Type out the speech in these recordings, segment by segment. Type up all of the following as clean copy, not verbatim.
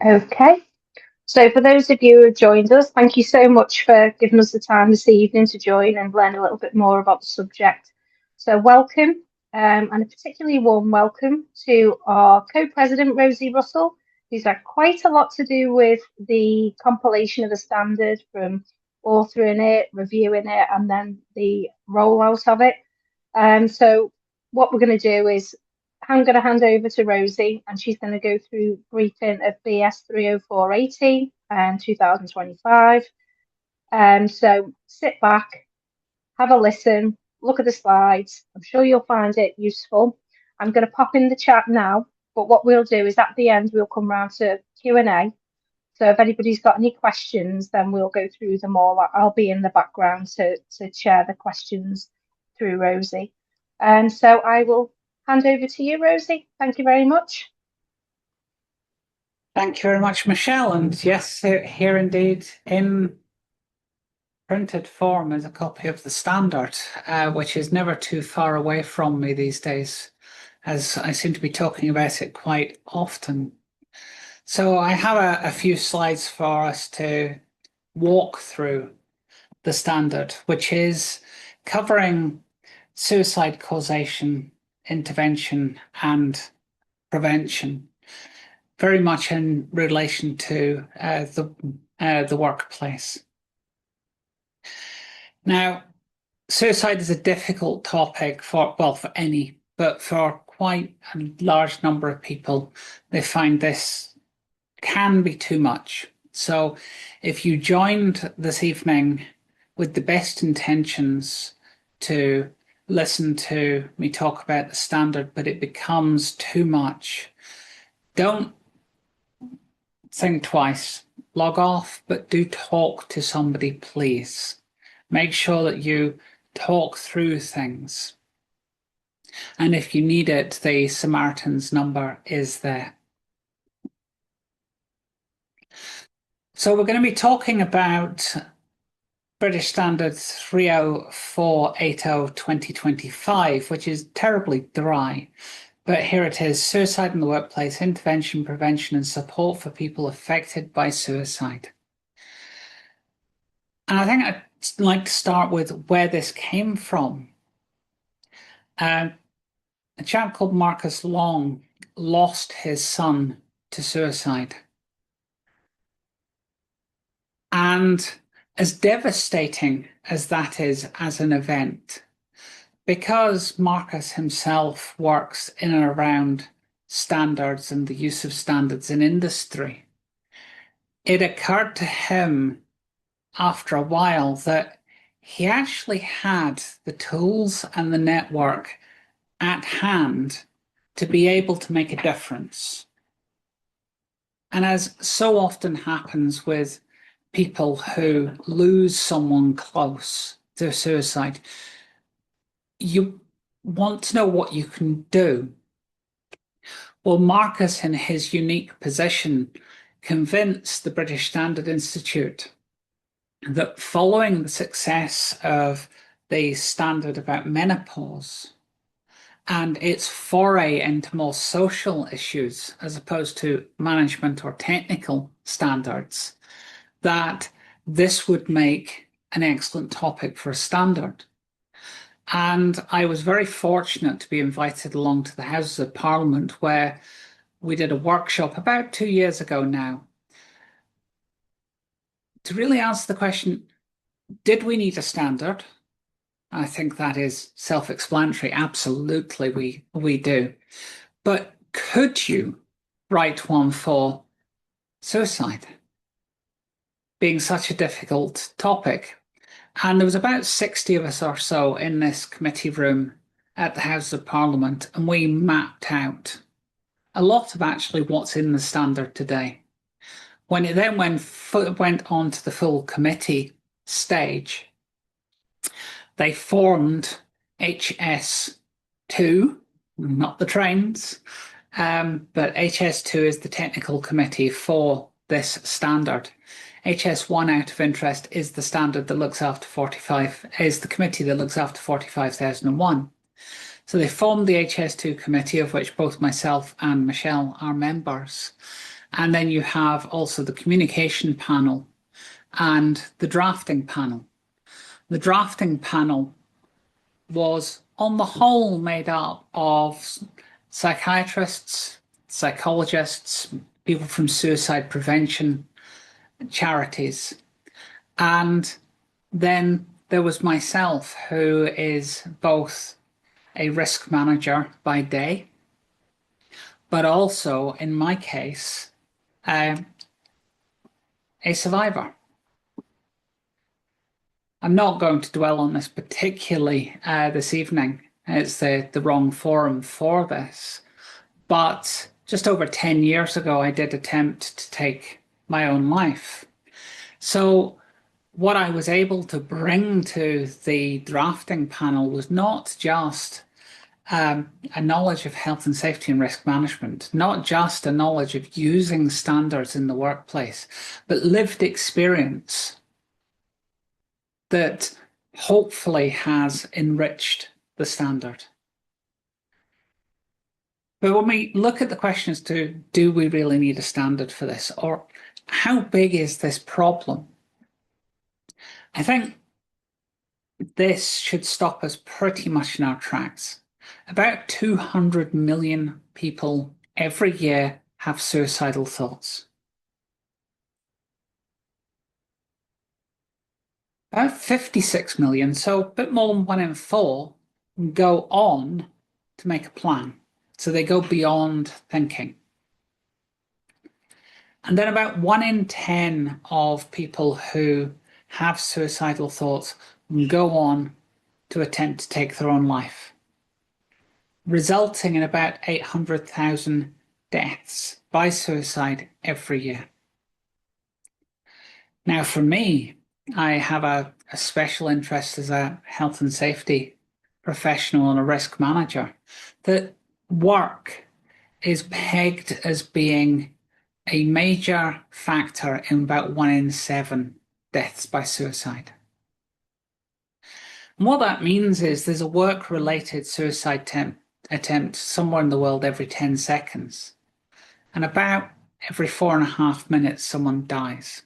Okay. So for those of you who have joined us, thank you so much for giving us the time this evening to join and learn a little bit more about the subject. So welcome, and a particularly warm welcome to our co-president, Rosie Russell, who's had quite a lot to do with the compilation of the standard from authoring it, reviewing it, and then the rollout of it. So what we're going to do is I'm going to hand over to Rosie, and she's going to go through briefing of BS 30480 and 2025. So sit back, have a listen, look at the slides. I'm sure you'll find it useful. I'm going to pop in the chat now, but what we'll do is at the end we'll come round to Q&A. So if anybody's got any questions, then we'll go through them all. I'll be in the background to share the questions through Rosie. And so I will hand over to you, Rosie. Thank you very much. Thank you very much, Michelle. And yes, here indeed in printed form is a copy of the standard, which is never too far away from me these days, as I seem to be talking about it quite often. So I have a few slides for us to walk through the standard, which is covering suicide causation, intervention, and prevention, very much in relation to the workplace. Now, suicide is a difficult topic for any, but for quite a large number of people, they find this can be too much. So if you joined this evening with the best intentions to listen to me talk about the standard, but it becomes too much, don't think twice. Log off, but do talk to somebody, please. Make sure that you talk through things. And if you need it, the Samaritans number is there. So we're going to be talking about British Standard 30480/2025, which is terribly dry. But here it is: suicide in the workplace, intervention, prevention, and support for people affected by suicide. And I think I'd like to start with where this came from. A chap called Marcus Long lost his son to suicide. And as devastating as that is as an event, because Marcus himself works in and around standards and the use of standards in industry, it occurred to him after a while that he actually had the tools and the network at hand to be able to make a difference. And as so often happens with people who lose someone close to suicide, you want to know what you can do. Well, Marcus, in his unique position, convinced the British Standard Institute that following the success of the standard about menopause and its foray into more social issues as opposed to management or technical standards, that this would make an excellent topic for a standard. And I was very fortunate to be invited along to the Houses of Parliament, where we did a workshop about 2 years ago now to really answer the question, did we need a standard? I think that is self-explanatory. Absolutely, we do. But could you write one for suicide, being such a difficult topic? And there was about 60 of us or so in this committee room at the House of Parliament, and we mapped out a lot of actually what's in the standard today. When it then went on to the full committee stage, they formed HS2, not the trains, but HS2 is the technical committee for this standard. HS1, out of interest, is the standard that looks after is the committee that looks after 45001. So they formed the HS2 committee, of which both myself and Michelle are members. And then you have also the communication panel and the drafting panel. The drafting panel was on the whole made up of psychiatrists, psychologists, people from suicide prevention charities. And then there was myself, who is both a risk manager by day, but also, in my case, a survivor. I'm not going to dwell on this particularly this evening. It's the wrong forum for this. But just over 10 years ago, I did attempt to take my own life. So what I was able to bring to the drafting panel was not just a knowledge of health and safety and risk management, not just a knowledge of using standards in the workplace, but lived experience that hopefully has enriched the standard. But when we look at the question as to, do we really need a standard for this, or how big is this problem? I think this should stop us pretty much in our tracks. About 200 million people every year have suicidal thoughts. About 56 million, so a bit more than 1 in 4, go on to make a plan. So they go beyond thinking. And then about 1 in 10 of people who have suicidal thoughts go on to attempt to take their own life, resulting in about 800,000 deaths by suicide every year. Now, for me, I have a special interest as a health and safety professional and a risk manager, that work is pegged as being a major factor in about 1 in 7 deaths by suicide. And what that means is there's a work-related suicide attempt somewhere in the world every 10 seconds. And about every 4.5 minutes, someone dies.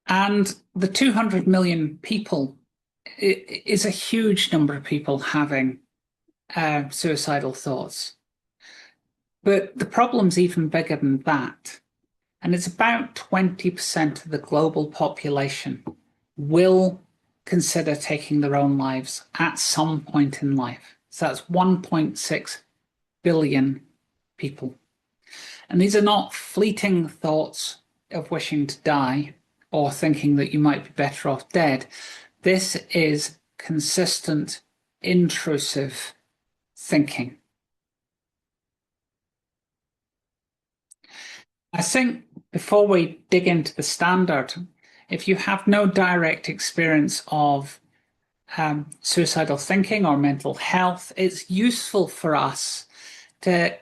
And the 200 million people is a huge number of people having suicidal thoughts. But the problem's even bigger than that. And it's about 20% of the global population will consider taking their own lives at some point in life. So that's 1.6 billion people. And these are not fleeting thoughts of wishing to die or thinking that you might be better off dead. This is consistent, intrusive thinking. I think before we dig into the standard, if you have no direct experience of suicidal thinking or mental health, it's useful for us to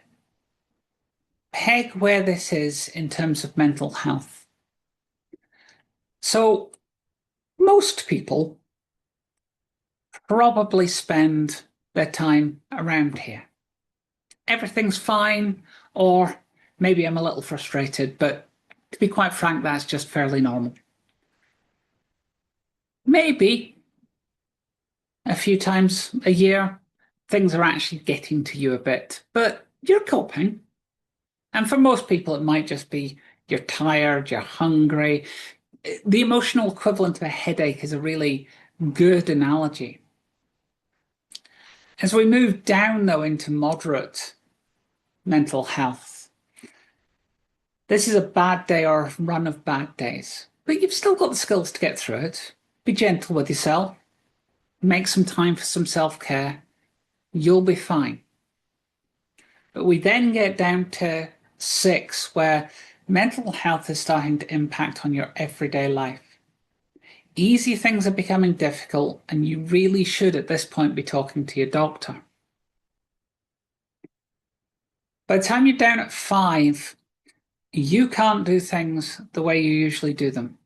peg where this is in terms of mental health. So most people probably spend their time around here. Everything's fine, or maybe I'm a little frustrated, but to be quite frank, that's just fairly normal. Maybe a few times a year, things are actually getting to you a bit, but you're coping. And for most people, it might just be you're tired, you're hungry. The emotional equivalent of a headache is a really good analogy. As we move down, though, into moderate mental health, this is a bad day or a run of bad days, but you've still got the skills to get through it. Be gentle with yourself. Make some time for some self-care. You'll be fine. But we then get down to 6, where mental health is starting to impact on your everyday life. Easy things are becoming difficult, and you really should at this point be talking to your doctor. By the time you're down at 5, you can't do things the way you usually do them.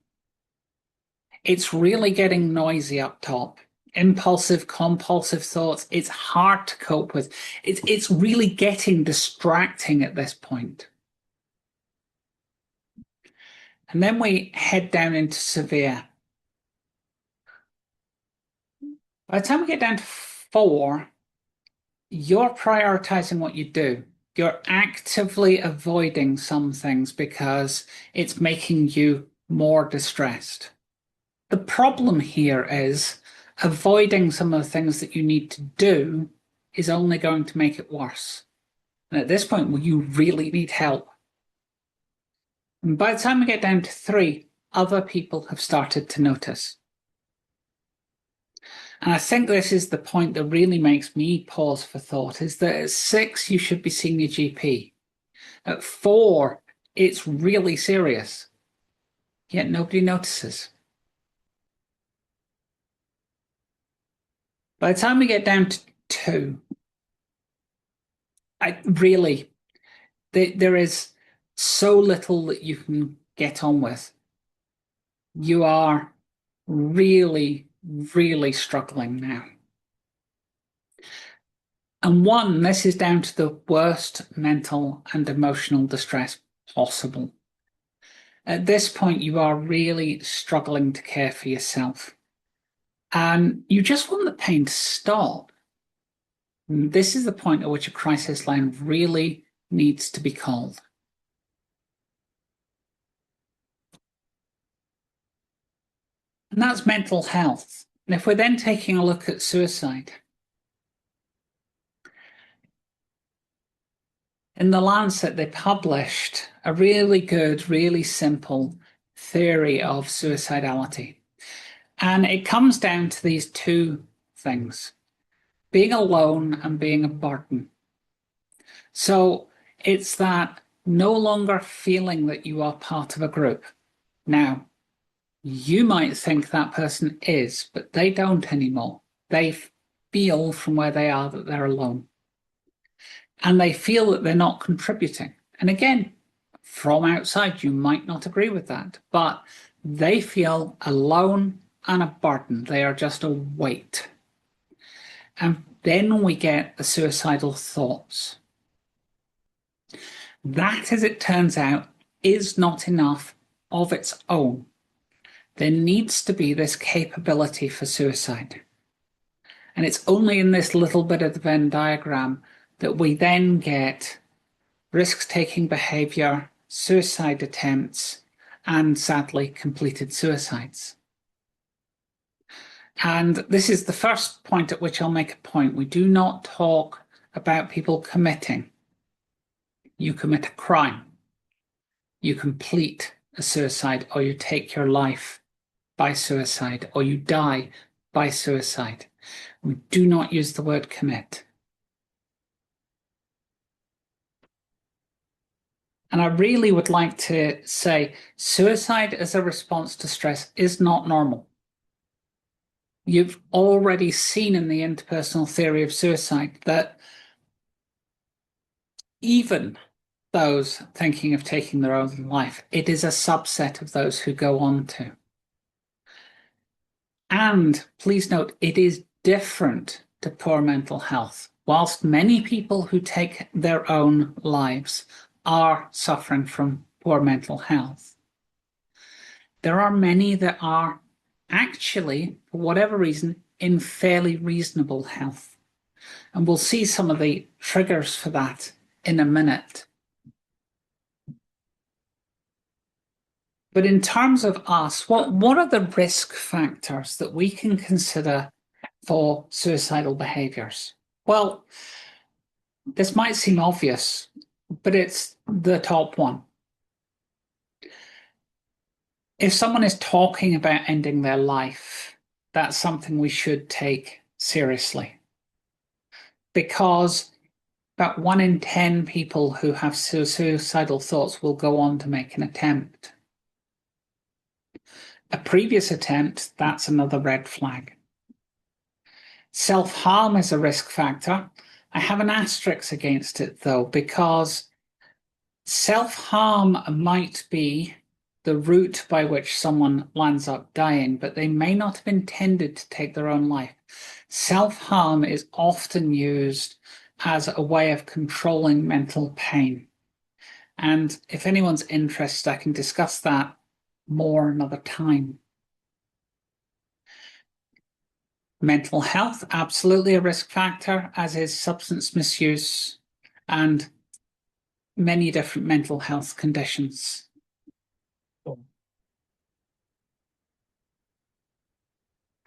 It's really getting noisy up top. impulsive, compulsive thoughts. It's hard to cope with. It's really getting distracting at this point. And then we head down into severe. By the time we get down to 4, you're prioritizing what you do. You're actively avoiding some things because it's making you more distressed. The problem here is avoiding some of the things that you need to do is only going to make it worse. And at this point, well, you really need help. And by the time we get down to 3, other people have started to notice. And I think this is the point that really makes me pause for thought, is that at 6, you should be seeing your GP. At 4, it's really serious, yet nobody notices. By the time we get down to 2, there is so little that you can get on with. You are really, really struggling now. And 1, this is down to the worst mental and emotional distress possible. At this point, you are really struggling to care for yourself. And you just want the pain to stop. And this is the point at which a crisis line really needs to be called. And that's mental health. And if we're then taking a look at suicide, in The Lancet, they published a really good, really simple theory of suicidality. And it comes down to these 2 things: being alone and being a burden. So it's that no longer feeling that you are part of a group. Now, you might think that person is, but they don't anymore. They feel from where they are that they're alone. And they feel that they're not contributing. And again, from outside, you might not agree with that, but they feel alone and a burden. They are just a weight. And then we get the suicidal thoughts. That, as it turns out, is not enough of its own. There needs to be this capability for suicide. And it's only in this little bit of the Venn diagram that we then get risk-taking behavior, suicide attempts, and sadly, completed suicides. And this is the first point at which I'll make a point. We do not talk about people committing. You commit a crime. You complete a suicide, or you take your life by suicide, or you die by suicide. We do not use the word commit. And I really would like to say suicide as a response to stress is not normal. You've already seen in the interpersonal theory of suicide that even those thinking of taking their own life, it is a subset of those who go on to. And please note, it is different to poor mental health. Whilst many people who take their own lives are suffering from poor mental health, there are many that are actually, for whatever reason, in fairly reasonable health. And we'll see some of the triggers for that in a minute. But in terms of us, what are the risk factors that we can consider for suicidal behaviors? Well, this might seem obvious, but it's the top one. If someone is talking about ending their life, that's something we should take seriously. Because about 1 in 10 people who have suicidal thoughts will go on to make an attempt. A previous attempt, that's another red flag. Self-harm is a risk factor. I have an asterisk against it though, because self-harm might be the route by which someone lands up dying, but they may not have intended to take their own life. Self-harm is often used as a way of controlling mental pain. And if anyone's interested, I can discuss that more another time. Mental health, absolutely a risk factor, as is substance misuse and many different mental health conditions.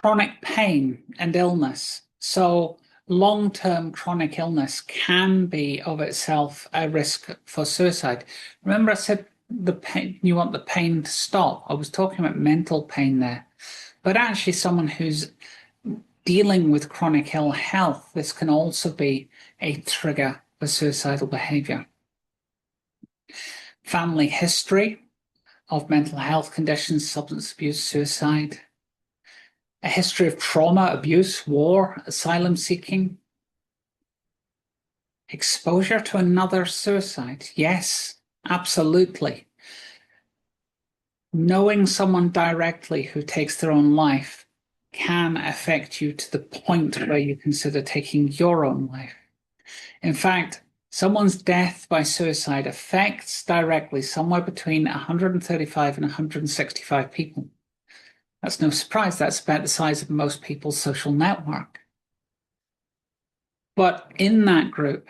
Chronic pain and illness. So long-term chronic illness can be of itself a risk for suicide. Remember I said the pain, you want the pain to stop. I was talking about mental pain there. But actually someone who's dealing with chronic ill health, this can also be a trigger for suicidal behavior. Family history of mental health conditions, substance abuse, suicide. A history of trauma, abuse, war, asylum seeking. Exposure to another suicide. Yes, absolutely. Knowing someone directly who takes their own life can affect you to the point where you consider taking your own life. In fact, someone's death by suicide affects directly somewhere between 135 and 165 people. That's no surprise. That's about the size of most people's social network. But in that group,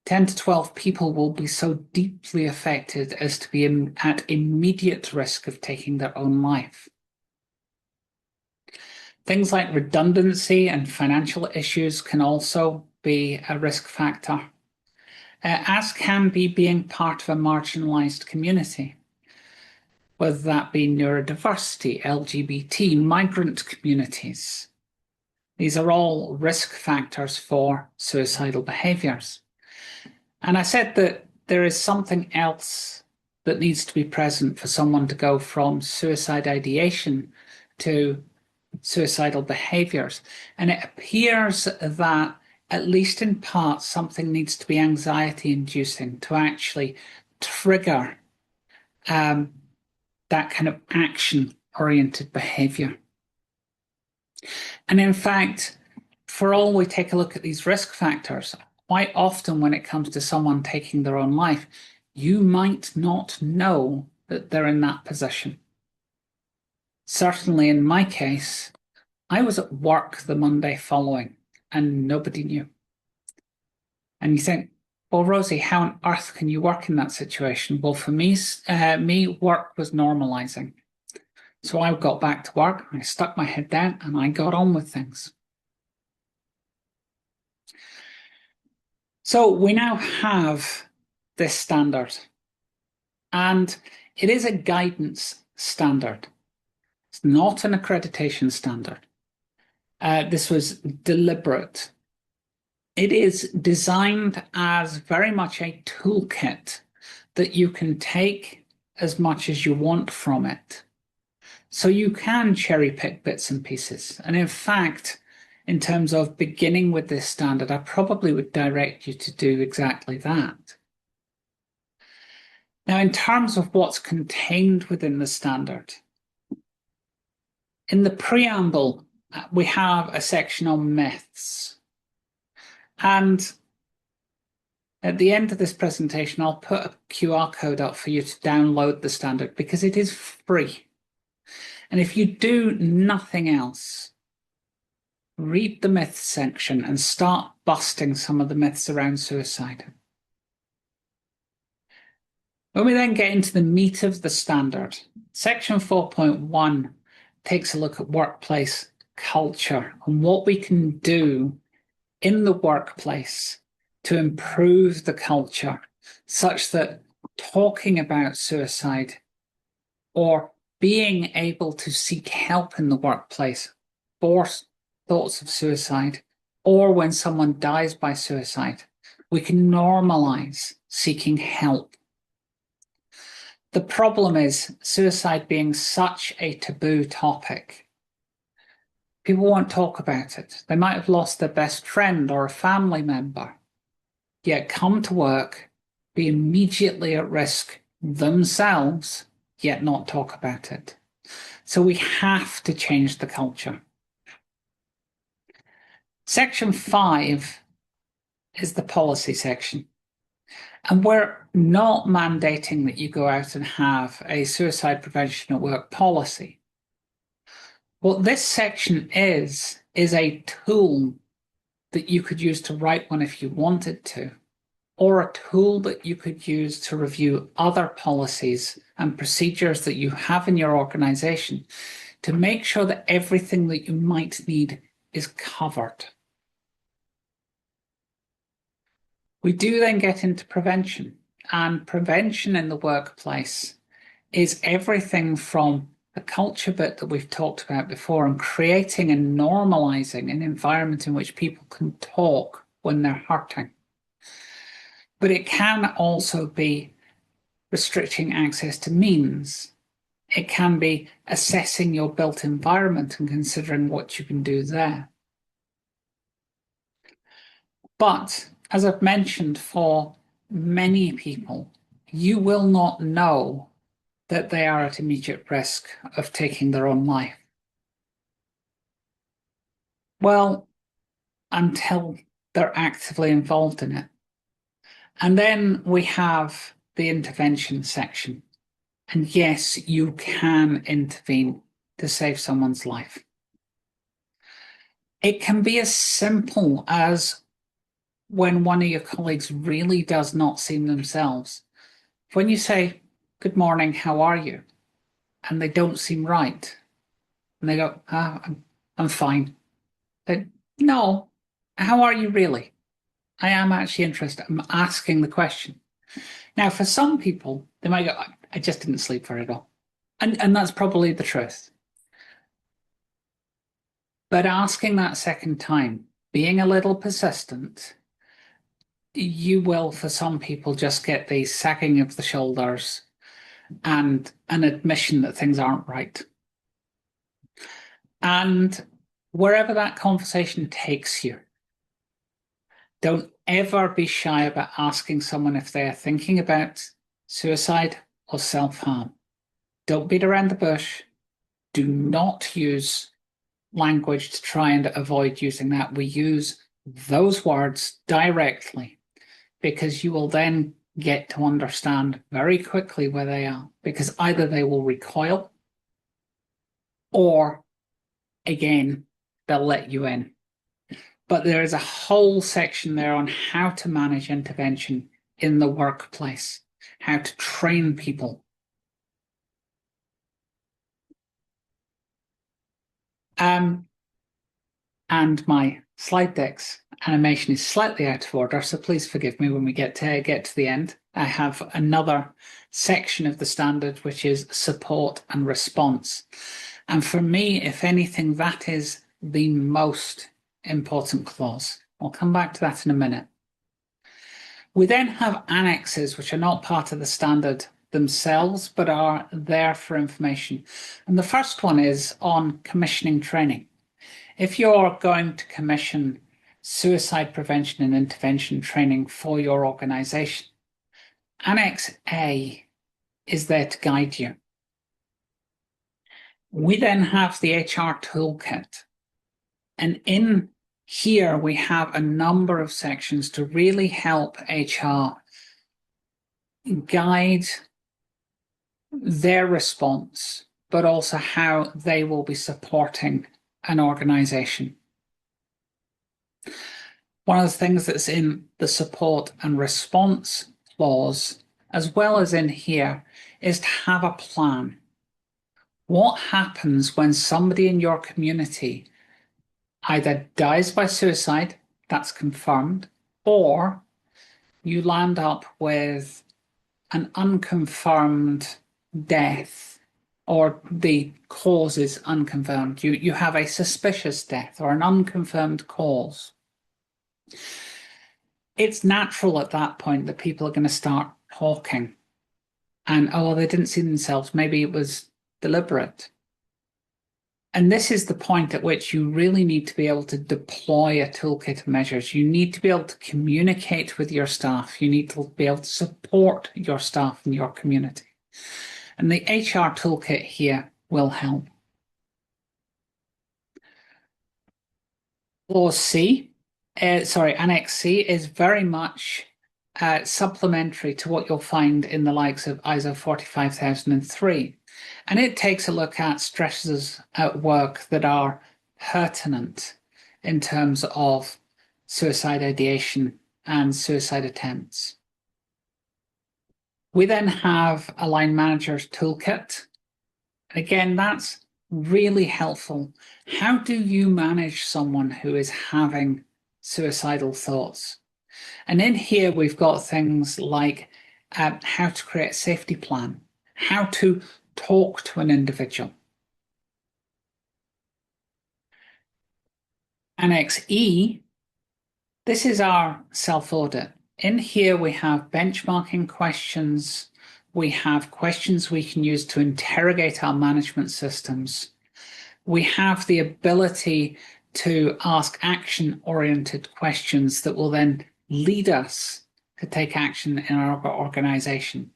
10 to 12 people will be so deeply affected as to be at immediate risk of taking their own life. Things like redundancy and financial issues can also be a risk factor, as can be being part of a marginalized community, whether that be neurodiversity, LGBT, migrant communities. These are all risk factors for suicidal behaviors. And I said that there is something else that needs to be present for someone to go from suicide ideation to suicidal behaviors. And it appears that, at least in part, something needs to be anxiety-inducing to actually trigger that kind of action-oriented behavior. And in fact, for all we take a look at these risk factors, quite often when it comes to someone taking their own life, you might not know that they're in that position. Certainly in my case, I was at work the Monday following and nobody knew. And you think, well, Rosie, how on earth can you work in that situation? Well, for me, work was normalizing. So I got back to work, I stuck my head down and I got on with things. So we now have this standard, and it is a guidance standard. It's not an accreditation standard. This was deliberate. It is designed as very much a toolkit that you can take as much as you want from it. So you can cherry pick bits and pieces. And in fact, in terms of beginning with this standard, I probably would direct you to do exactly that. Now, in terms of what's contained within the standard, in the preamble, we have a section on myths. And at the end of this presentation, I'll put a QR code up for you to download the standard because it is free. And if you do nothing else, read the myths section and start busting some of the myths around suicide. When we then get into the meat of the standard, section 4.1 takes a look at workplace culture and what we can do in the workplace to improve the culture such that talking about suicide or being able to seek help in the workplace for thoughts of suicide, or when someone dies by suicide, we can normalize seeking help. The problem is suicide being such a taboo topic. People won't talk about it. They might have lost their best friend or a family member, yet come to work, be immediately at risk themselves yet not talk about it. So we have to change the culture. Section 5 is the policy section. And we're not mandating that you go out and have a suicide prevention at work policy. What this section is a tool that you could use to write one if you wanted to, or a tool that you could use to review other policies and procedures that you have in your organization to make sure that everything that you might need is covered. We do then get into prevention, and prevention in the workplace is everything from the culture bit that we've talked about before and creating and normalizing an environment in which people can talk when they're hurting. But it can also be restricting access to means. It can be assessing your built environment and considering what you can do there. But as I've mentioned, for many people, you will not know that they are at immediate risk of taking their own life. Well, until they're actively involved in it. And then we have the intervention section. And yes, you can intervene to save someone's life. It can be as simple as when one of your colleagues really does not seem themselves. When you say, "Good morning, how are you?" and they don't seem right, and they go, I'm fine. No, how are you really? I am actually interested. I'm asking the question. Now, for some people, they might go, I just didn't sleep very well. And that's probably the truth. But asking that second time, being a little persistent, you will, for some people, just get the sagging of the shoulders and an admission that things aren't right. And wherever that conversation takes you, don't ever be shy about asking someone if they are thinking about suicide or self-harm. Don't beat around the bush. Do not use language to try and avoid using that. We use those words directly because you will then get to understand very quickly where they are, because either they will recoil or, again, they'll let you in. But there is a whole section there on how to manage intervention in the workplace, how to train people. And my slide deck's animation is slightly out of order, so please forgive me when we get to the end. I have another section of the standard, which is support and response. And for me, if anything, that is the most important clause. I'll come back to that in a minute. We then have annexes, which are not part of the standard themselves, but are there for information. And the first one is on commissioning training. If you're going to commission suicide prevention and intervention training for your organization, Annex A is there to guide you. We then have the HR toolkit. And in here, we have a number of sections to really help HR guide their response, but also how they will be supporting an organization. One of the things that's in the support and response clause, as well as in here, is to have a plan. What happens when somebody in your community either dies by suicide, that's confirmed, or you land up with an unconfirmed death, or the cause is unconfirmed. You have a suspicious death or an unconfirmed cause. It's natural at that point that people are going to start talking. And, oh, they didn't see themselves. Maybe it was deliberate. And this is the point at which you really need to be able to deploy a toolkit of measures. You need to be able to communicate with your staff. You need to be able to support your staff and your community. And the HR toolkit here will help. Clause C, Annex C is very much supplementary to what you'll find in the likes of ISO 45003. And it takes a look at stresses at work that are pertinent in terms of suicide ideation and suicide attempts. We then have a line manager's toolkit. Again, that's really helpful. How do you manage someone who is having suicidal thoughts? And in here, we've got things like how to create a safety plan, how to talk to an individual. Annex E, this is our self-audit. In here, we have benchmarking questions. We have questions we can use to interrogate our management systems. We have the ability to ask action-oriented questions that will then lead us to take action in our organization.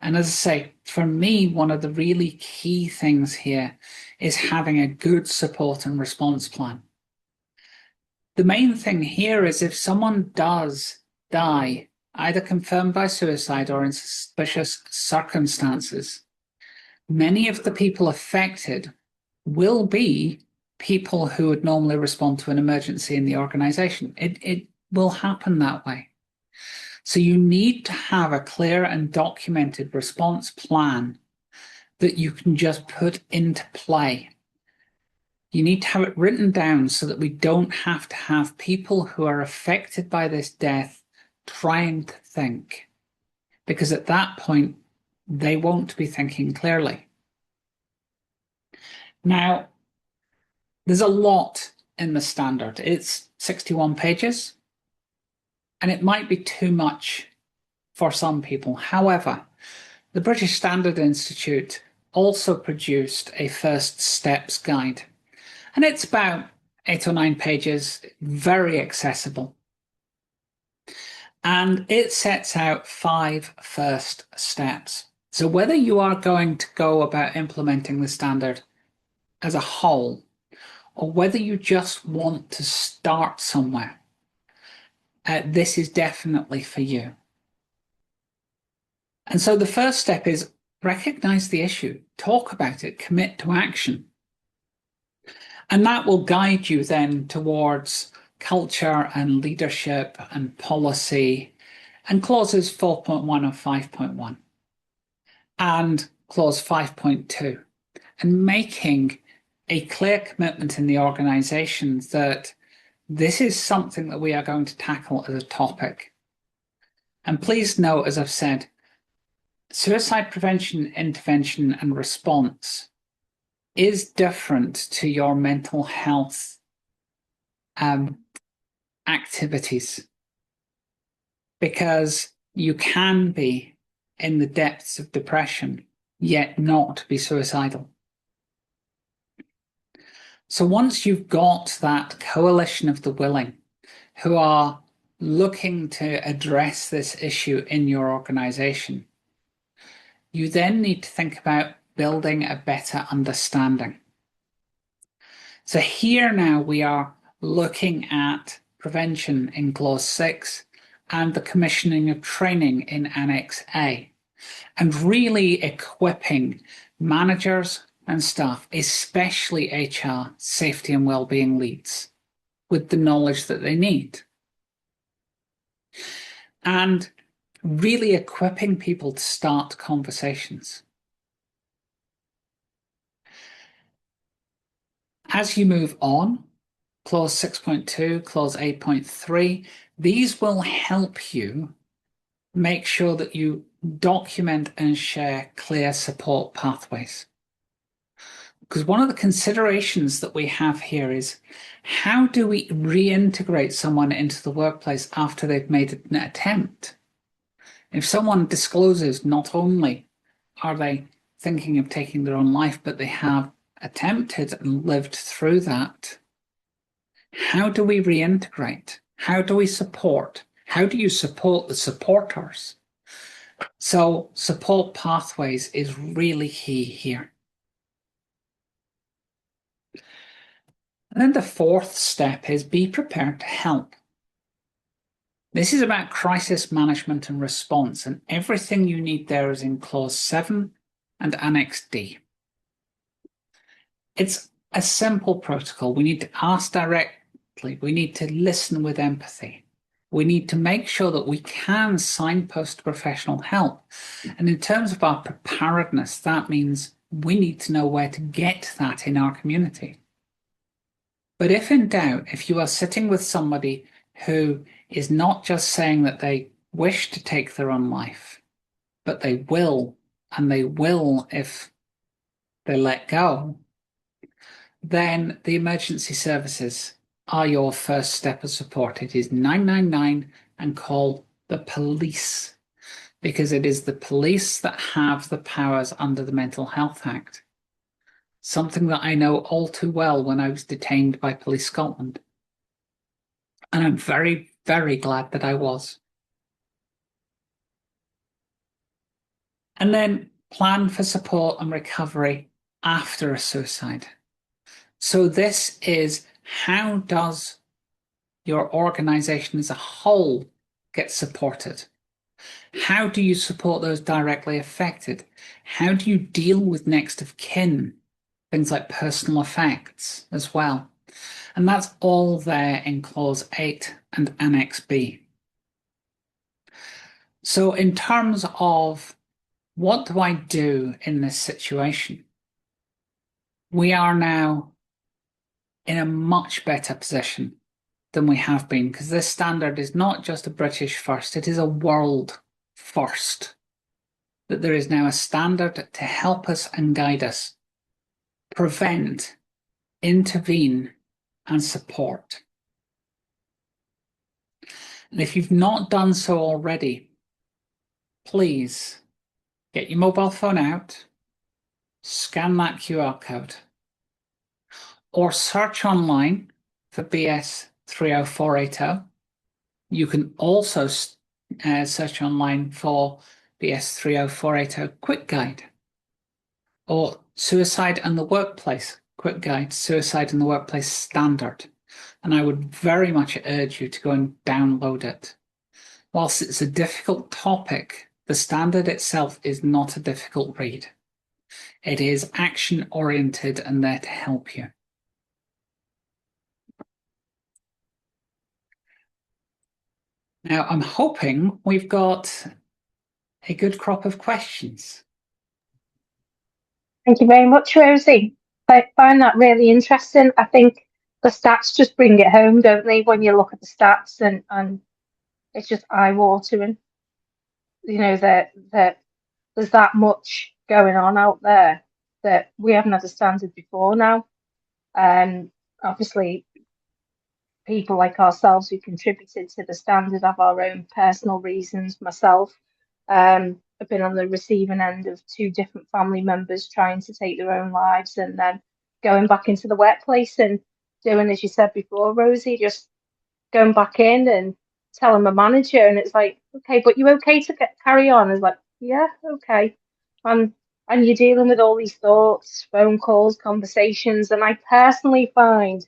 And as I say, for me, one of the really key things here is having a good support and response plan. The main thing here is if someone does die, either confirmed by suicide or in suspicious circumstances, many of the people affected will be people who would normally respond to an emergency in the organization. It will happen that way. So you need to have a clear and documented response plan that you can just put into play. You need to have it written down so that we don't have to have people who are affected by this death trying to think, because at that point, they won't be thinking clearly. Now, there's a lot in the standard. It's 61 pages, and it might be too much for some people. However, the British Standard Institute also produced a first steps guide, and it's about 8 or 9 pages, very accessible. And it sets out 5 first steps. So whether you are going to go about implementing the standard as a whole, or whether you just want to start somewhere, this is definitely for you. And so the first step is recognize the issue, talk about it, commit to action. And that will guide you then towards culture and leadership and policy and clauses 4.1 and 5.1 and clause 5.2, and making a clear commitment in the organization that this is something that we are going to tackle as a topic. And please note, as I've said, suicide prevention, intervention, and response is different to your mental health activities, because you can be in the depths of depression yet not be suicidal. So once you've got that coalition of the willing who are looking to address this issue in your organization, you then need to think about building a better understanding. So here now we are looking at prevention in clause 6 and the commissioning of training in Annex A, and really equipping managers and staff, especially HR, safety and wellbeing leads, with the knowledge that they need. And really equipping people to start conversations. As you move on, clause 6.2, clause 8.3, these will help you make sure that you document and share clear support pathways. Because one of the considerations that we have here is, how do we reintegrate someone into the workplace after they've made an attempt? If someone discloses not only are they thinking of taking their own life, but they have attempted and lived through that, how do we reintegrate? How do we support? How do you support the supporters? So support pathways is really key here. And then the fourth step is be prepared to help. This is about crisis management and response, and everything you need there is in Clause 7 and Annex D. It's a simple protocol. We need to ask directly. We need to listen with empathy. We need to make sure that we can signpost professional help. And in terms of our preparedness, that means we need to know where to get that in our community. But if in doubt, if you are sitting with somebody who is not just saying that they wish to take their own life, but they will, and they will if they let go, then the emergency services are your first step of support. It is 999 and call the police, because it is the police that have the powers under the Mental Health Act. Something that I know all too well when I was detained by Police Scotland. And I'm very, very glad that I was. And then plan for support and recovery after a suicide. So this is, how does your organization as a whole get supported? How do you support those directly affected? How do you deal with next of kin? Things like personal effects as well. And that's all there in Clause 8 and Annex B. So in terms of what do I do in this situation? We are now in a much better position than we have been, because this standard is not just a British first, it is a world first. That there is now a standard to help us and guide us, prevent, intervene, and support. And if you've not done so already, please get your mobile phone out, scan that QR code, or search online for BS 30480. You can also search online for BS 30480 Quick Guide, or Suicide in the Workplace Quick Guide, Suicide in the Workplace Standard. And I would very much urge you to go and download it. Whilst it's a difficult topic, the standard itself is not a difficult read. It is action-oriented and there to help you. Now, I'm hoping we've got a good crop of questions. Thank you very much, Rosie. I find that really interesting. I think the stats just bring it home, don't they, when you look at the stats, and it's just eye-watering. You know, that there's that much going on out there that we haven't had a standard before now. Obviously, people like ourselves who contributed to the standard have our own personal reasons. Myself, I've been on the receiving end of two different family members trying to take their own lives, and then going back into the workplace and doing, as you said before, Rosie, just going back in and telling my manager, and it's like, okay, but you okay to carry on? It's like, yeah, okay. And you're dealing with all these thoughts, phone calls, conversations, and I personally find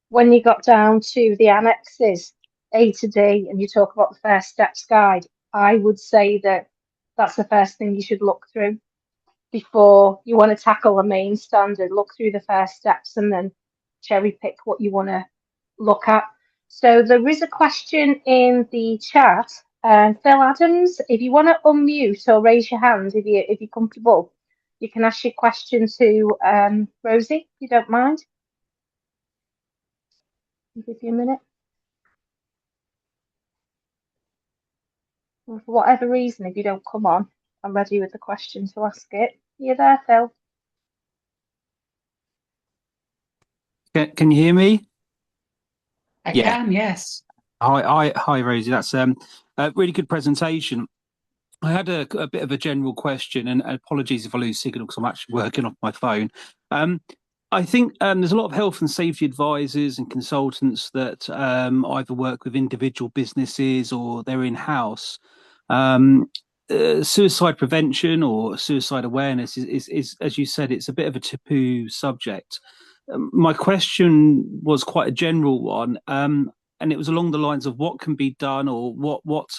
when you got down to the annexes, A to D, and you talk about the first steps guide, I would say that that's the first thing you should look through before you want to tackle the main standard. Look through the first steps and then cherry pick what you want to look at. So there is a question in the chat. Phil Adams, if you want to unmute or raise your hand if you're comfortable, you can ask your question to Rosie, if you don't mind. I'll give you a minute. For whatever reason, if you don't come on, I'm ready with the question to ask it. You there, Phil? Can you hear me? I can, yes. Hi, Rosie. That's a really good presentation. I had a bit of a general question, and apologies if I lose signal because I'm actually working off my phone. I think there's a lot of health and safety advisors and consultants that either work with individual businesses or they're in-house. suicide prevention or suicide awareness is, as you said, it's a bit of a taboo subject. My question was quite a general one, and it was along the lines of what can be done, or what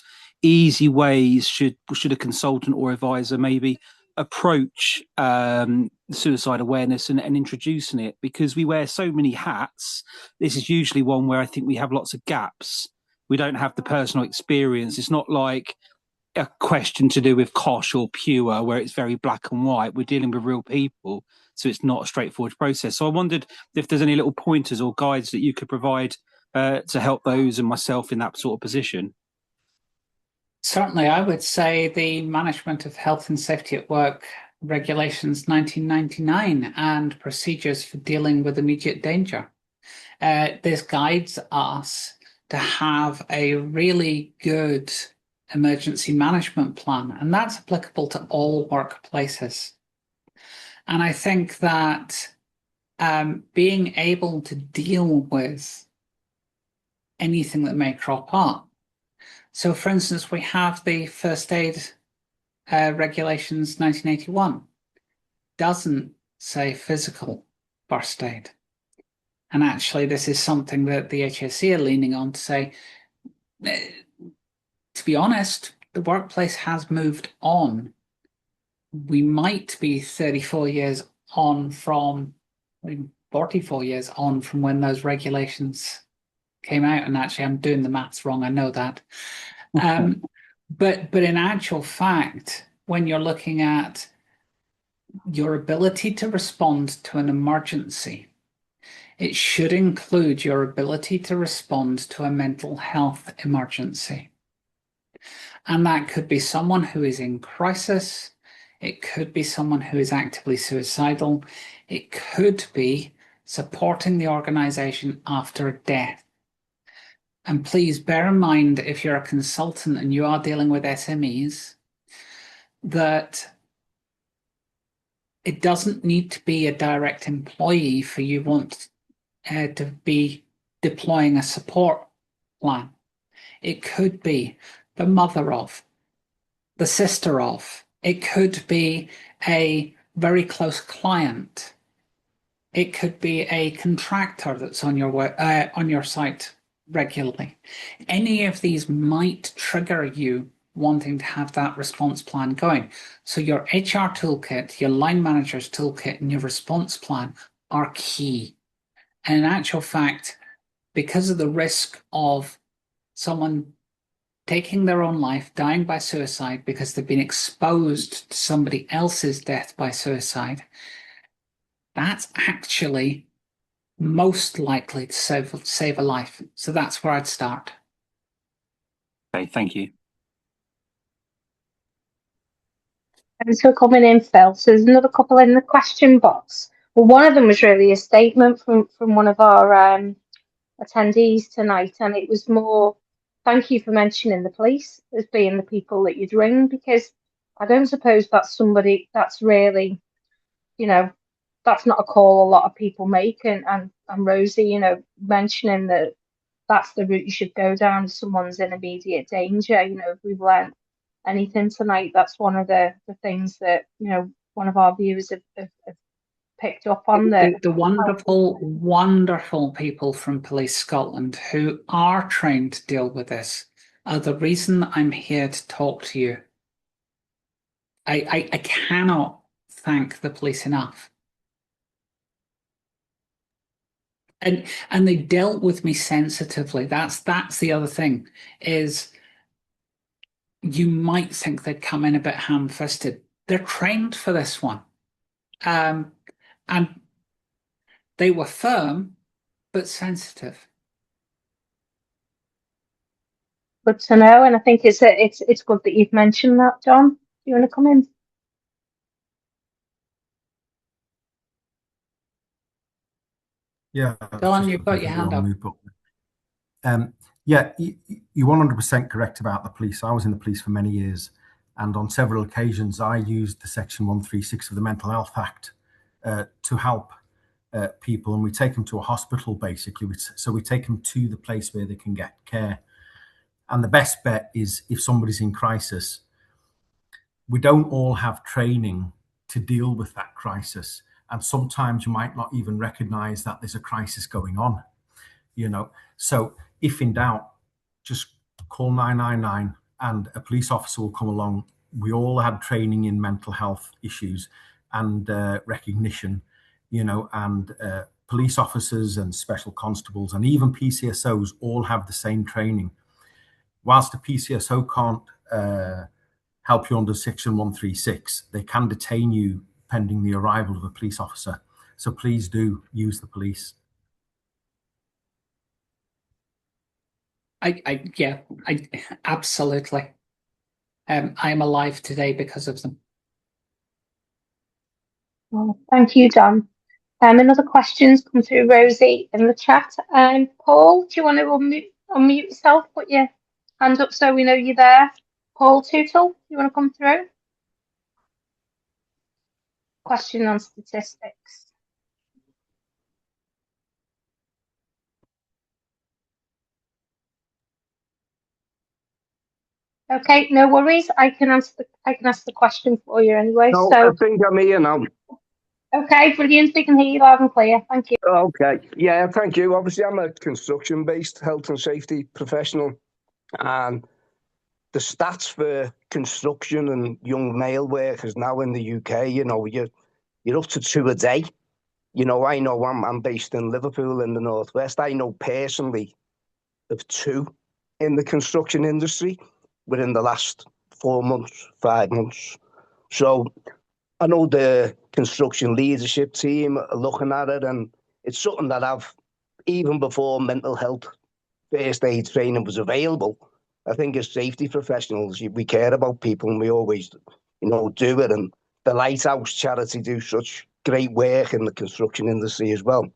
easy ways should a consultant or advisor maybe approach suicide awareness and introducing it, because we wear so many hats. This is usually one where I think we have lots of gaps. We don't have the personal experience. It's not like a question to do with Kosh or Pure where it's very black and white. We're dealing with real people, so it's not a straightforward process. So I wondered if there's any little pointers or guides that you could provide to help those and myself in that sort of position. Certainly, I would say the Management of Health and Safety at Work Regulations 1999 and procedures for dealing with immediate danger. This guides us to have a really good emergency management plan, and that's applicable to all workplaces. And I think that being able to deal with anything that may crop up. So, for instance, we have the First Aid Regulations 1981. Doesn't say physical first aid. And actually, this is something that the HSE are leaning on to say, to be honest, the workplace has moved on. We might be 34 years on from, 44 years on from when those regulations came out. And actually, I'm doing the maths wrong. I know that. But in actual fact, when you're looking at your ability to respond to an emergency, it should include your ability to respond to a mental health emergency. And that could be someone who is in crisis. It could be someone who is actively suicidal. It could be supporting the organization after a death. And please bear in mind, if you're a consultant and you are dealing with SMEs, that it doesn't need to be a direct employee for you want to be deploying a support plan. It could be the mother of, the sister of. It could be a very close client. It could be a contractor that's on your site regularly. Any of these might trigger you wanting to have that response plan going. So your HR toolkit, your line manager's toolkit, and your response plan are key. And in actual fact, because of the risk of someone taking their own life, dying by suicide because they've been exposed to somebody else's death by suicide, that's actually most likely to save a life. So that's where I'd start. Okay, thank you. Thanks for coming in, Phil. So there's another couple in the question box. Well, one of them was really a statement from one of our attendees tonight, and it was more, thank you for mentioning the police as being the people that you'd ring, because I don't suppose that's somebody that's really, that's not a call a lot of people make. And Rosie, mentioning that that's the route you should go down if someone's in immediate danger. If we've learned anything tonight, that's one of the things that, one of our viewers have picked up on. The wonderful, wonderful people from Police Scotland who are trained to deal with this are the reason I'm here to talk to you. I cannot thank the police enough. And they dealt with me sensitively. That's the other thing, is you might think they'd come in a bit ham-fisted. They're trained for this one. And they were firm, but sensitive. Good to know, and I think it's good that you've mentioned that, John. Do you want to come in? Yeah, Dylan, you've got your hand up. Yeah, you're 100% correct about the police. I was in the police for many years, and on several occasions I used the Section 136 of the Mental Health Act to help people, and we take them to a hospital, basically. So we take them to the place where they can get care. And the best bet is, if somebody's in crisis, we don't all have training to deal with that crisis. And sometimes you might not even recognize that there's a crisis going on, So if in doubt, just call 999 and a police officer will come along. We all had training in mental health issues and recognition, and police officers and special constables and even PCSOs all have the same training. Whilst the PCSO can't help you under Section 136, they can detain you pending the arrival of a police officer. So please do use the police. I absolutely. I am alive today because of them. Well, thank you, Don. Another question's come through, Rosie, in the chat. Paul, do you want to unmute yourself? Put your hand up so we know you're there. Paul Tootle, you want to come through? Question on statistics. Okay, no worries. I can ask the question for you anyway. No, so I think I'm here now. Okay, brilliant. We can hear you loud and clear. Thank you. Okay, yeah, thank you. Obviously, I'm a construction-based health and safety professional, and the stats for construction and young male workers now in the UK, you're up to 2 a day. I know I'm based in Liverpool in the northwest. I know personally of 2 in the construction industry within the last 4 months, 5 months. So I know the construction leadership team are looking at it, and it's something that I've, even before mental health first aid training was available, I think as safety professionals, we care about people and we always, do it. And the Lighthouse charity do such great work in the construction industry as well.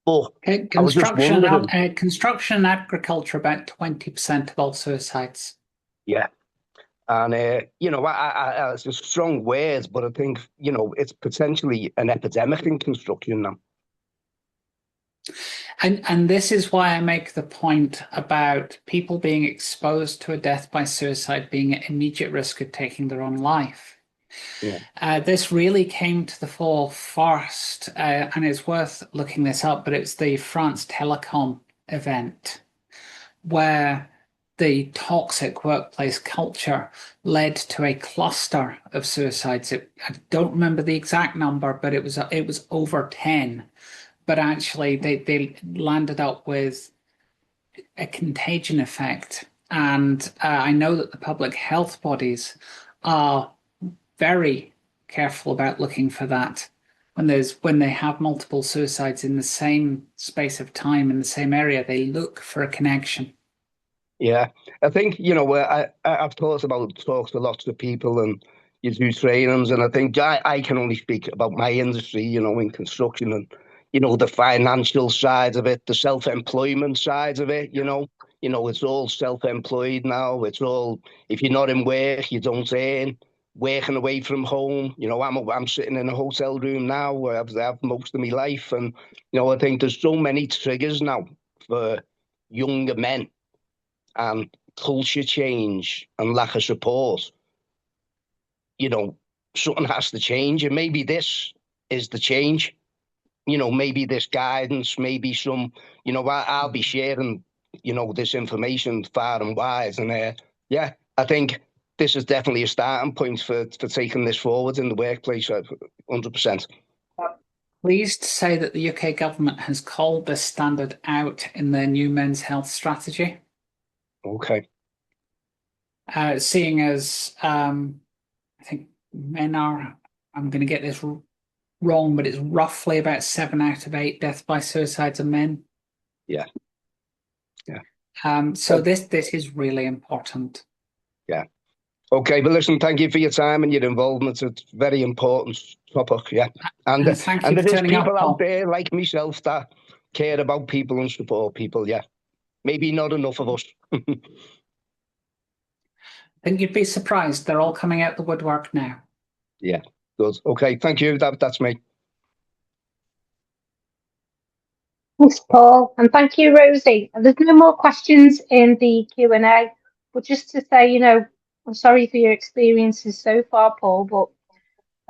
But construction and agriculture, about 20% of all suicides. Yeah. And, it's a strong word, but I think, it's potentially an epidemic in construction now. And this is why I make the point about people being exposed to a death by suicide being at immediate risk of taking their own life. Yeah. This really came to the fore first, and it's worth looking this up, but it's the France Telecom event where the toxic workplace culture led to a cluster of suicides. I don't remember the exact number, but it was over 10. But actually, they landed up with a contagion effect. And I know that the public health bodies are very careful about looking for that. When they have multiple suicides in the same space of time in the same area, they look for a connection. Yeah, I think, I've talked to lots of people and you do trainings, and I think I can only speak about my industry, in construction and, the financial side of it, the self-employment side of it, it's all self-employed now. It's all, if you're not in work, you don't earn. Working away from home, I'm sitting in a hotel room now where I've most of my life, and I think there's so many triggers now for younger men and culture change and lack of support. Something has to change, and maybe this is the change. Maybe this guidance, maybe some, I'll be sharing, this information far and wide, and I think this is definitely a starting point for taking this forward in the workplace, 100%. Pleased to say that the UK government has called this standard out in their new men's health strategy. Okay. Seeing as I think men are, I'm going to get this wrong, but it's roughly about 7 out of 8 deaths by suicides are men. Yeah. So this is really important. Yeah. Okay, but listen, thank you for your time and your involvement. It's a very important topic, yeah. And thank you for there's turning people up, out there like myself that care about people and support people, yeah. Maybe not enough of us. I think you'd be surprised. They're all coming out the woodwork now. Yeah, good. Okay, thank you. That's me. Thanks, Paul, and thank you, Rosie. There's no more questions in the Q&A, but just to say, I'm sorry for your experiences so far, Paul, but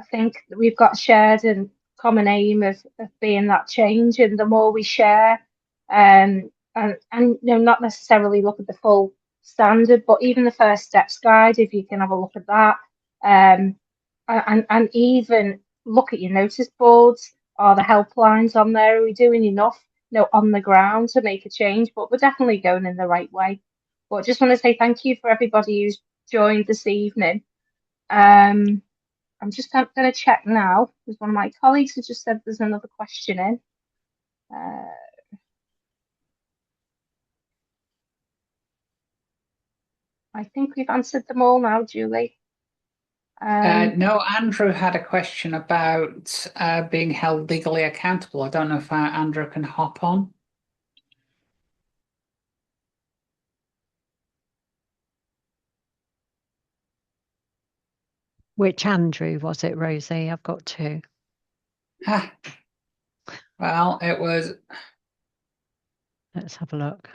I think that we've got shared and common aim of being that change, and the more we share, and you know, not necessarily look at the full standard, but even the first steps guide, if you can have a look at that, and even look at your notice boards or the helplines on there. Are we doing enough, you know, on the ground to make a change? But we're definitely going in the right way. But I just want to say thank you for everybody who's joined this evening. I'm just going to check now because one of my colleagues has just said there's another question in. I think we've answered them all now, Julie. No, Andrew had a question about being held legally accountable. I don't know if Andrew can hop on. Which Andrew was it, Rosie? I've got two. Well, it was. Let's have a look.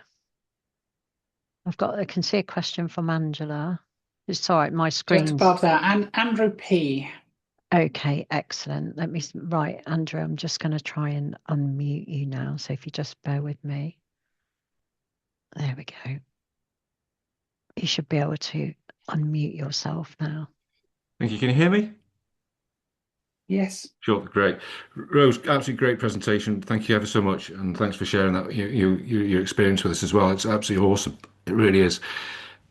I can see a question from Angela. It's all right, my screen's Just above that, and Andrew P. Okay, excellent. Right, Andrew, I'm just going to try and unmute you now. So if you just bear with me. There we go. You should be able to unmute yourself now. Thank you. Can you hear me? Yes. Sure, great. Rose, absolutely great presentation. Thank you ever so much, and thanks for sharing that your experience with us as well. It's absolutely awesome. It really is.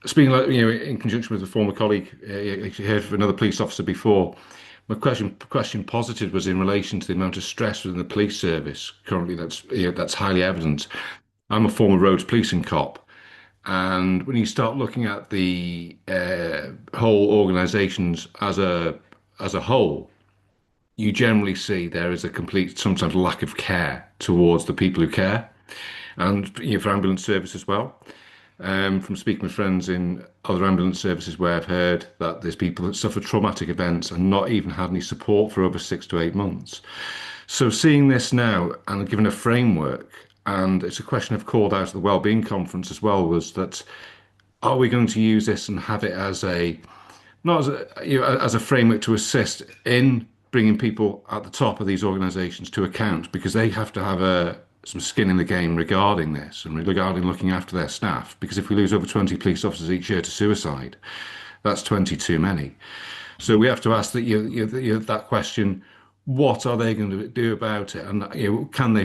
Speaking like in conjunction with a former colleague, you heard from another police officer before. My question posited was in relation to the amount of stress within the police service currently. That's highly evident. I'm a former roads policing cop, and when you start looking at the whole organisations as a whole, you generally see there is a complete, sometimes lack of care towards the people who care, and for ambulance service as well. From speaking with friends in other ambulance services where I've heard that there's people that suffer traumatic events and not even had any support for over 6 to 8 months. So seeing this now and given a framework, and it's a question I've called out at the Wellbeing Conference as well, was that are we going to use this and have it as as a framework to assist in bringing people at the top of these organisations to account, because they have to have some skin in the game regarding this and regarding looking after their staff. Because if we lose over 20 police officers each year to suicide, that's 20 too many. So we have to ask that question: what are they going to do about it? And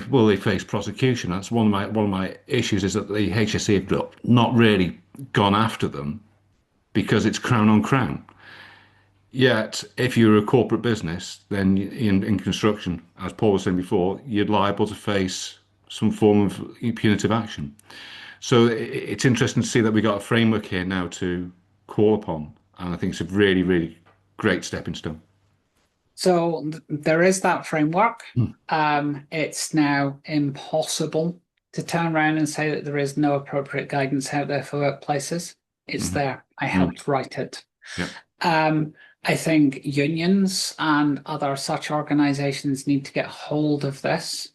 will they face prosecution? That's one of my issues, is that the HSE have not really gone after them because it's crown on crown. Yet, if you're a corporate business, then in construction, as Paul was saying before, you're liable to face some form of punitive action. So it's interesting to see that we got a framework here now to call upon, and I think it's a really, really great stepping stone. So there is that framework. It's now impossible to turn around and say that there is no appropriate guidance out there for workplaces. It's there. I helped write it. Yep. I think unions and other such organisations need to get hold of this,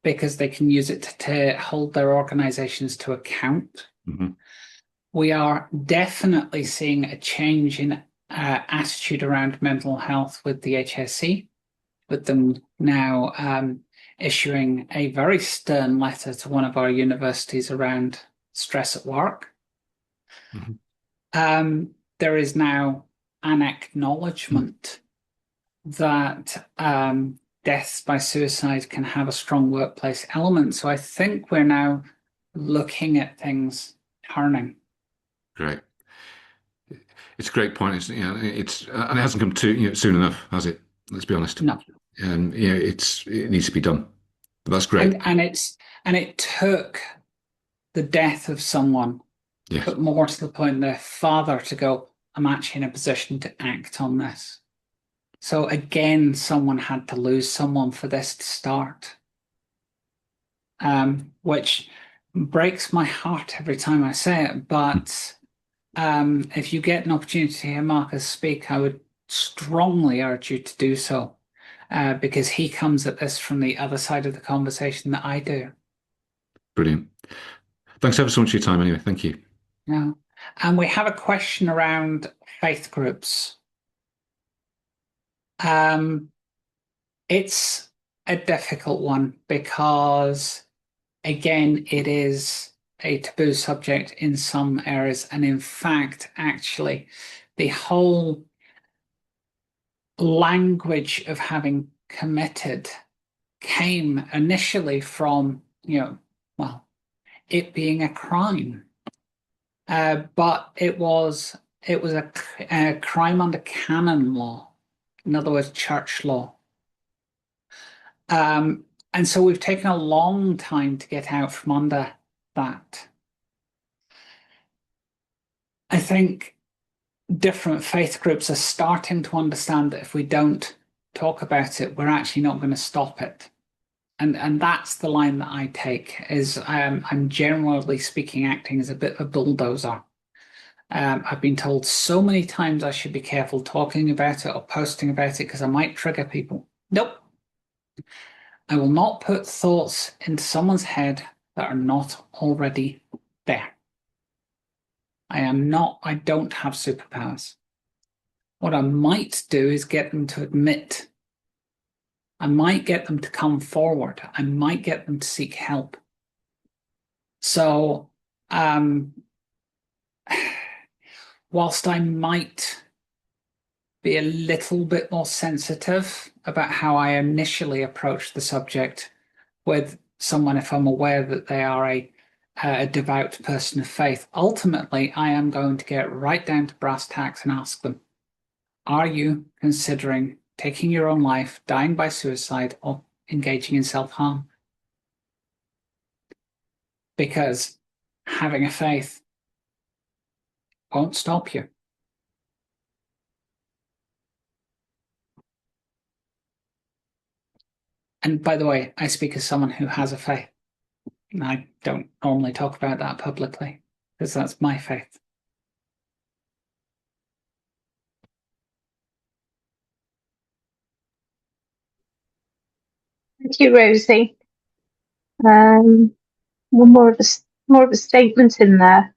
because they can use it to hold their organisations to account. We are definitely seeing a change in attitude around mental health with the HSE, with them now issuing a very stern letter to one of our universities around stress at work. There is now an acknowledgement that deaths by suicide can have a strong workplace element. So I think we're now looking at things turning. Great. It's a great point. It's and it hasn't come too soon enough, has it? Let's be honest. No. And it needs to be done. But that's great. And it took the death of someone, but more to the point, their father, to go, I'm actually in a position to act on this. So again, someone had to lose someone for this to start, which breaks my heart every time I say it. But if you get an opportunity to hear Marcus speak, I would strongly urge you to do so, because he comes at this from the other side of the conversation that I do. Brilliant. Thanks ever so much for your time anyway. Thank you. No. And we have a question around faith groups. It's a difficult one because, again, it is a taboo subject in some areas. And in fact, actually, the whole language of having committed came initially from, it being a crime. But it was a crime under canon law, in other words, church law. And so we've taken a long time to get out from under that. I think different faith groups are starting to understand that if we don't talk about it, we're actually not going to stop it. And that's the line that I take, is I'm generally speaking acting as a bit of a bulldozer. I've been told so many times I should be careful talking about it or posting about it because I might trigger people. Nope. I will not put thoughts into someone's head that are not already there. I don't have superpowers. What I might do is get them to admit. I might get them to come forward. I might get them to seek help. So, whilst I might be a little bit more sensitive about how I initially approach the subject with someone, if I'm aware that they are a devout person of faith, ultimately I am going to get right down to brass tacks and ask them, are you considering taking your own life, dying by suicide, or engaging in self-harm? Because having a faith won't stop you. And by the way, I speak as someone who has a faith. And I don't normally talk about that publicly because that's my faith. Thank you, Rosie. One more of a statement in there.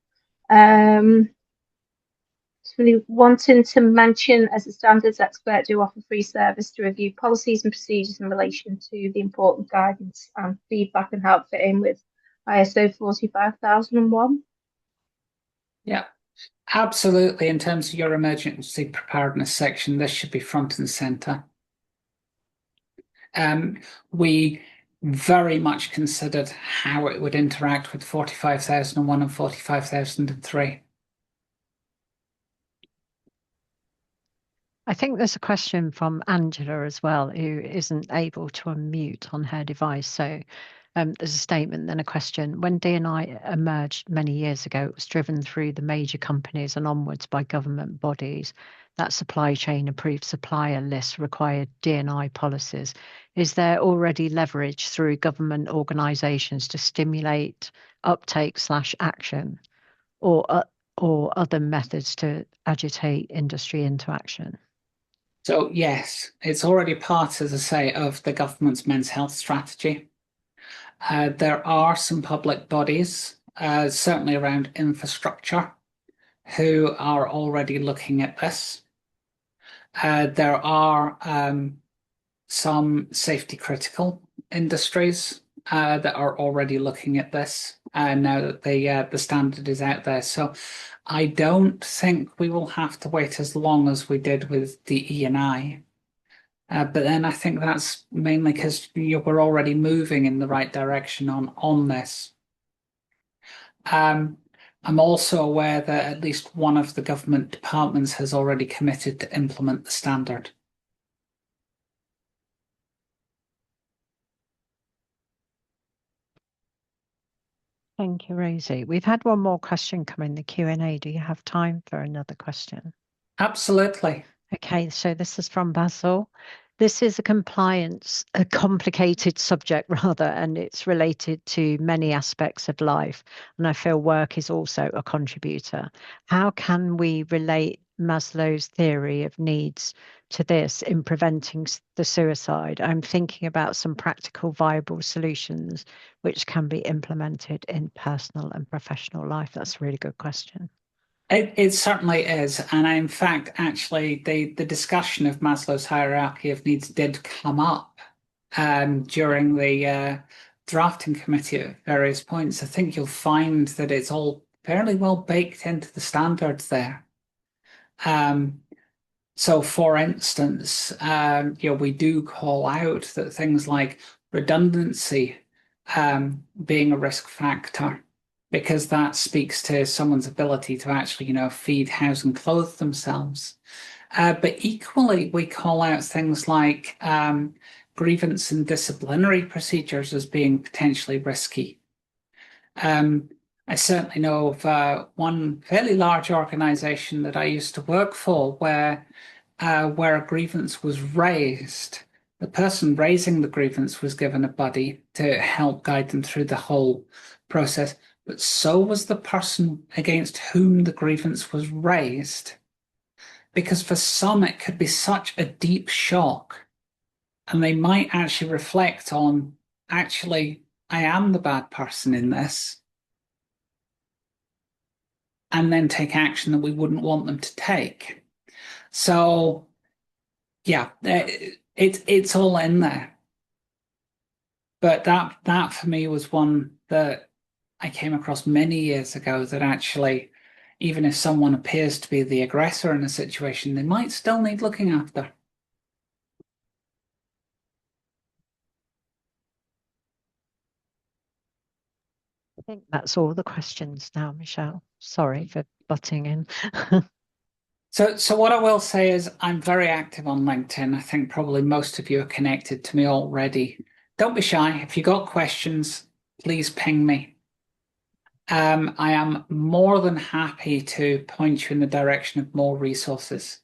Really wanting to mention, as a standards expert, do offer free service to review policies and procedures in relation to the important guidance and feedback and help fit in with ISO 45001. Yeah, absolutely. In terms of your emergency preparedness section, this should be front and center. We very much considered how it would interact with 45001 and 45003. I think there's a question from Angela as well, who isn't able to unmute on her device. So there's a statement, then a question. When D&I emerged many years ago, it was driven through the major companies and onwards by government bodies. That supply chain approved supplier list required D&I policies. Is there already leverage through government organisations to stimulate uptake/action, or other methods to agitate industry into action? So yes, it's already part, as I say, of the government's men's health strategy. There are some public bodies, certainly around infrastructure, who are already looking at this. There are some safety critical industries that are already looking at this now that the standard is out there. So I don't think we will have to wait as long as we did with the E&I. But then I think that's mainly because we're already moving in the right direction on this. I'm also aware that at least one of the government departments has already committed to implement the standard. Thank you, Rosie. We've had one more question come in the Q&A. Do you have time for another question? Absolutely. Okay, so this is from Basil. This is a complicated subject rather, and it's related to many aspects of life. And I feel work is also a contributor. How can we relate Maslow's theory of needs to this in preventing the suicide? I'm thinking about some practical, viable solutions which can be implemented in personal and professional life. That's a really good question. It certainly is. And in fact, actually, the discussion of Maslow's hierarchy of needs did come up during the drafting committee at various points. I think you'll find that it's all fairly well baked into the standards there. So, for instance, we do call out that things like redundancy being a risk factor, because that speaks to someone's ability to actually, feed, house, and clothe themselves. But equally, we call out things like grievance and disciplinary procedures as being potentially risky. I certainly know of one fairly large organization that I used to work for where a grievance was raised. The person raising the grievance was given a buddy to help guide them through the whole process, but so was the person against whom the grievance was raised. Because for some, it could be such a deep shock, and they might actually reflect on, actually, I am the bad person in this, and then take action that we wouldn't want them to take. So, yeah, it's all in there. But that for me was one that I came across many years ago, that actually, even if someone appears to be the aggressor in a situation, they might still need looking after. I think that's all the questions now, Michelle. Sorry for butting in. So what I will say is I'm very active on LinkedIn. I think probably most of you are connected to me already. Don't be shy. If you got questions, please ping me. I am more than happy to point you in the direction of more resources.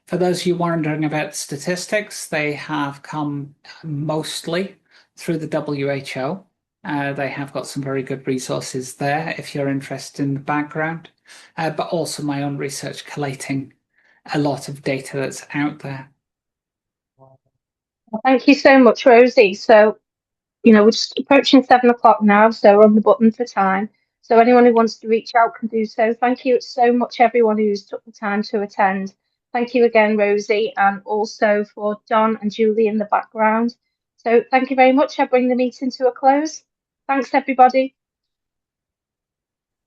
For those of you wondering about statistics, they have come mostly through the WHO. They have got some very good resources there if you're interested in the background, but also my own research collating a lot of data that's out there. Well, thank you so much, Rosie. So, we're just approaching 7 o'clock now, so we're on the button for time. So anyone who wants to reach out can do so. Thank you so much, everyone who's took the time to attend. Thank you again, Rosie, and also for Don and Julie in the background. So thank you very much. I bring the meeting to a close. Thanks, everybody.